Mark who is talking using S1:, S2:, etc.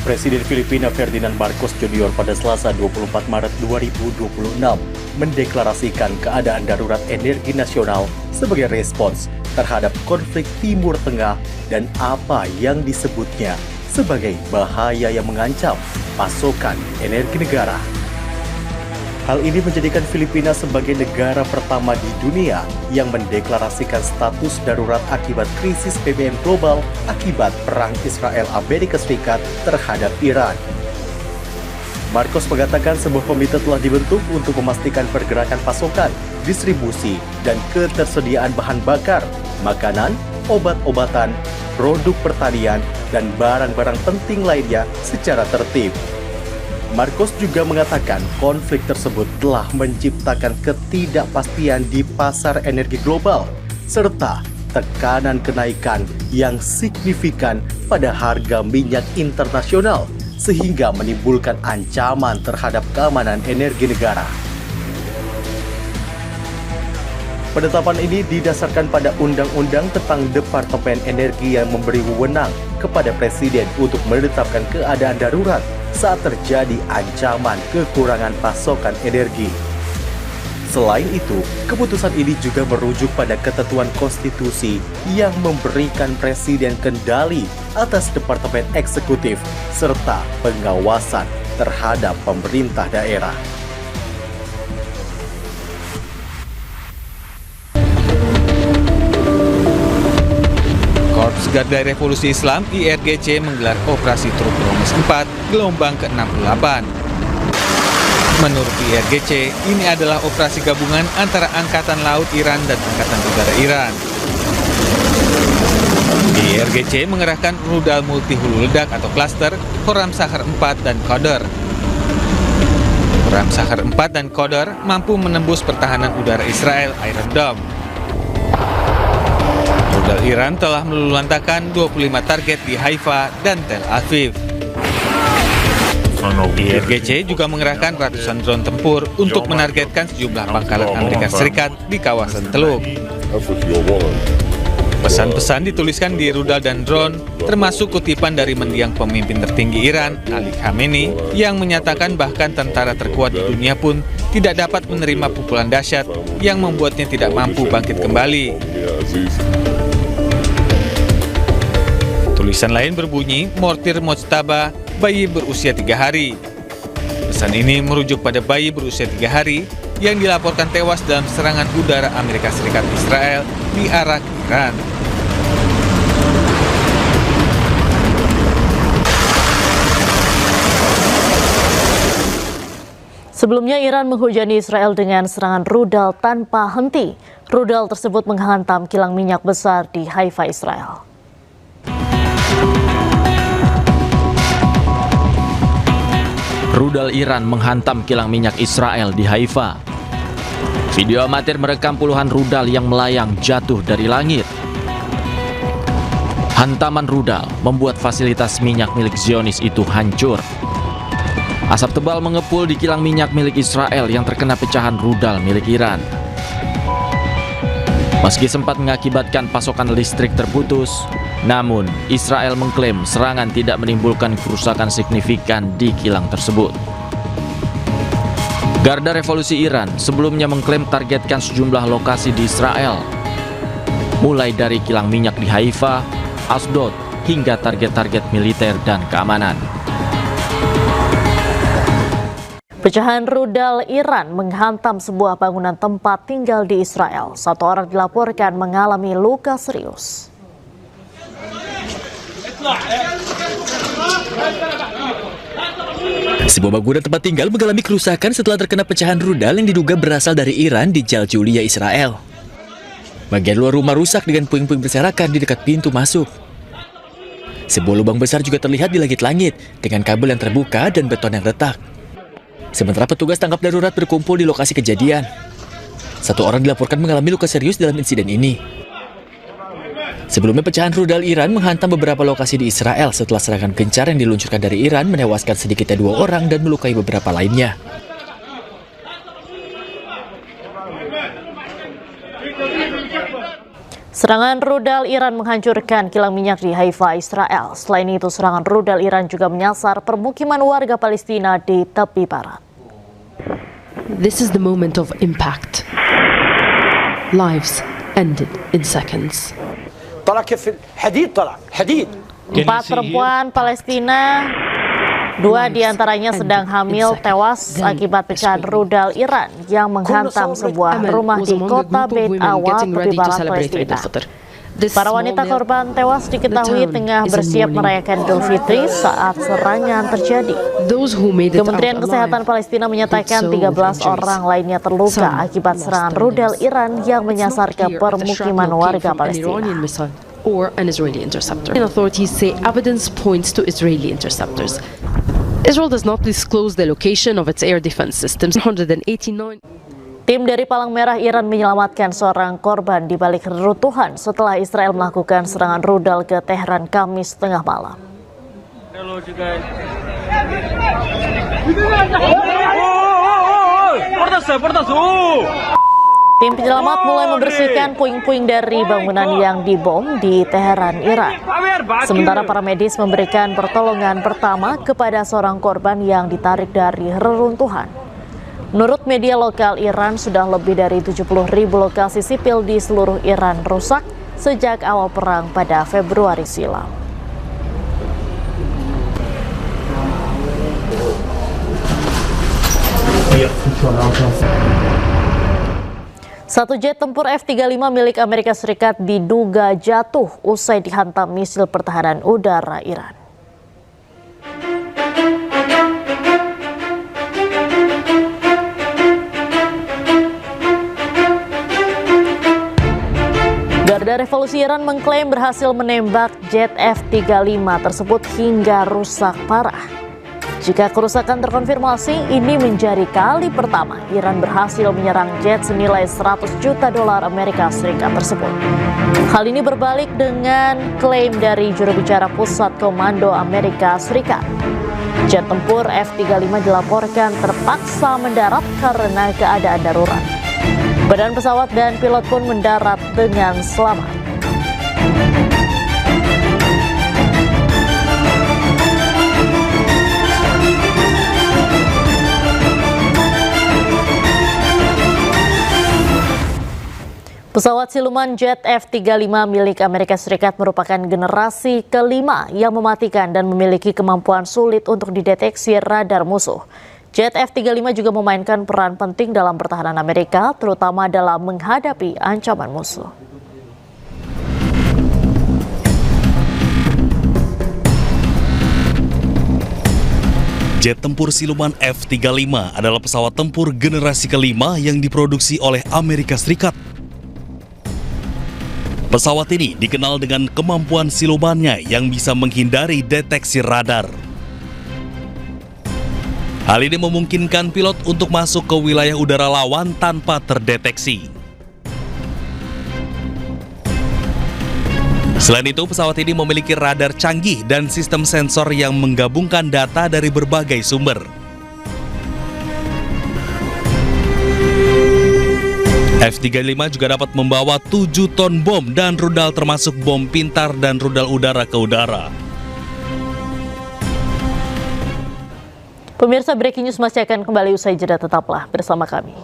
S1: Presiden Filipina Ferdinand Marcos Jr. pada Selasa 24 Maret 2026 mendeklarasikan keadaan darurat energi nasional sebagai respons terhadap konflik Timur Tengah dan apa yang disebutnya sebagai bahaya yang mengancam pasokan energi negara. Hal ini menjadikan Filipina sebagai negara pertama di dunia yang mendeklarasikan status darurat akibat krisis BBM global akibat perang Israel-Amerika Serikat terhadap Iran. Marcos mengatakan sebuah komite telah dibentuk untuk memastikan pergerakan pasokan, distribusi, dan ketersediaan bahan bakar, makanan, obat-obatan, produk pertanian, dan barang-barang penting lainnya secara tertib. Marcos juga mengatakan konflik tersebut telah menciptakan ketidakpastian di pasar energi global, serta tekanan kenaikan yang signifikan pada harga minyak internasional, sehingga menimbulkan ancaman terhadap keamanan energi negara. Penetapan ini didasarkan pada Undang-Undang tentang Departemen Energi yang memberi wewenang kepada Presiden untuk menetapkan keadaan darurat saat terjadi ancaman kekurangan pasokan energi. Selain itu, keputusan ini juga merujuk pada ketentuan konstitusi yang memberikan Presiden kendali atas Departemen Eksekutif serta pengawasan terhadap pemerintah daerah.
S2: Korps Garda Revolusi Islam IRGC menggelar operasi Truk Bromus 4 gelombang ke-68. Menurut IRGC, ini adalah operasi gabungan antara Angkatan Laut Iran dan Angkatan Udara Iran. IRGC mengerahkan rudal multi hulu ledak atau klaster Khorram Shahar 4 dan Qadr. Khorram Shahar 4 dan Qadr mampu menembus pertahanan udara Israel Iron Dome. Rudal Iran telah meluluhlantakkan 25 target di Haifa dan Tel Aviv. IRGC juga mengerahkan ratusan drone tempur untuk menargetkan sejumlah pangkalan Amerika Serikat di kawasan Teluk. Pesan-pesan dituliskan di rudal dan drone, termasuk kutipan dari mendiang pemimpin tertinggi Iran, Ali Khamenei, yang menyatakan bahkan tentara terkuat di dunia pun tidak dapat menerima pukulan dahsyat yang membuatnya tidak mampu bangkit kembali. Tulisan lain berbunyi, Mortir Mojtaba, bayi berusia 3 hari. Pesan ini merujuk pada bayi berusia 3 hari yang dilaporkan tewas dalam serangan udara Amerika Serikat Israel di Arak, Iran.
S3: Sebelumnya Iran menghujani Israel dengan serangan rudal tanpa henti. Rudal tersebut menghantam kilang minyak besar di Haifa, Israel.
S4: Rudal Iran menghantam kilang minyak Israel di Haifa. Video amatir merekam puluhan rudal yang melayang jatuh dari langit. Hantaman rudal membuat fasilitas minyak milik Zionis itu hancur. Asap tebal mengepul di kilang minyak milik Israel yang terkena pecahan rudal milik Iran. Meski sempat mengakibatkan pasokan listrik terputus, namun Israel mengklaim serangan tidak menimbulkan kerusakan signifikan di kilang tersebut. Garda Revolusi Iran sebelumnya mengklaim targetkan sejumlah lokasi di Israel, mulai dari kilang minyak di Haifa, Asdod, hingga target-target militer dan keamanan.
S3: Pecahan rudal Iran menghantam sebuah bangunan tempat tinggal di Israel. 1 orang dilaporkan mengalami luka serius.
S5: Sebuah bangunan tempat tinggal mengalami kerusakan setelah terkena pecahan rudal yang diduga berasal dari Iran di Jaljulia, Israel. Bagian luar rumah rusak dengan puing-puing berserakan di dekat pintu masuk. Sebuah lubang besar juga terlihat di langit-langit dengan kabel yang terbuka dan beton yang retak. Sementara petugas tangkap darurat berkumpul di lokasi kejadian. 1 orang dilaporkan mengalami luka serius dalam insiden ini. Sebelumnya pecahan rudal Iran menghantam beberapa lokasi di Israel setelah serangan gencar yang diluncurkan dari Iran menewaskan sedikitnya 2 orang dan melukai beberapa lainnya.
S3: Serangan rudal Iran menghancurkan kilang minyak di Haifa, Israel. Selain itu, serangan rudal Iran juga menyasar permukiman warga Palestina di tepi barat.
S6: This is the moment of impact. Lives ended in seconds.
S3: Empat perempuan Palestina, 2 diantaranya sedang hamil, tewas akibat pecahan rudal Iran yang menghantam sebuah rumah di kota Beit Awa, tepi barat Palestina. Para wanita korban tewas diketahui tengah bersiap merayakan Idul Fitri saat serangan terjadi. Kementerian Kesehatan Palestina menyatakan 13 orang lainnya terluka akibat serangan rudal Iran yang menyasar ke permukiman warga Palestina.
S6: Or an Israeli interceptor. Authorities say evidence points to Israeli interceptors. Israel does not disclose the location of its air defense systems. 189.
S3: Tim dari Palang Merah Iran menyelamatkan seorang korban di balik reruntuhan setelah Israel melakukan serangan rudal ke Tehran Kamis tengah malam. Tim penyelamat mulai membersihkan puing-puing dari bangunan yang dibom di Teheran, Iran. Sementara para medis memberikan pertolongan pertama kepada seorang korban yang ditarik dari reruntuhan. Menurut media lokal Iran, sudah lebih dari 70.000 lokasi sipil di seluruh Iran rusak sejak awal perang pada Februari silam. Satu jet tempur F-35 milik Amerika Serikat diduga jatuh usai dihantam misil pertahanan udara Iran. Garda Revolusi Iran mengklaim berhasil menembak jet F-35 tersebut hingga rusak parah. Jika kerusakan terkonfirmasi, ini menjadi kali pertama Iran berhasil menyerang jet senilai $100 juta Amerika Serikat tersebut. Hal ini berbalik dengan klaim dari juru bicara Pusat Komando Amerika Serikat. Jet tempur F-35 dilaporkan terpaksa mendarat karena keadaan darurat. Badan pesawat dan pilot pun mendarat dengan selamat. Pesawat siluman jet F-35 milik Amerika Serikat merupakan generasi kelima yang mematikan dan memiliki kemampuan sulit untuk dideteksi radar musuh. Jet F-35 juga memainkan peran penting dalam pertahanan Amerika, terutama dalam menghadapi ancaman musuh.
S7: Jet tempur siluman F-35 adalah pesawat tempur generasi kelima yang diproduksi oleh Amerika Serikat. Pesawat ini dikenal dengan kemampuan silumannya yang bisa menghindari deteksi radar. Hal ini memungkinkan pilot untuk masuk ke wilayah udara lawan tanpa terdeteksi. Selain itu, pesawat ini memiliki radar canggih dan sistem sensor yang menggabungkan data dari berbagai sumber. F-35 juga dapat membawa 7 ton bom dan rudal termasuk bom pintar dan rudal udara ke udara.
S3: Pemirsa, Breaking News masih akan kembali usai jeda, tetaplah bersama kami.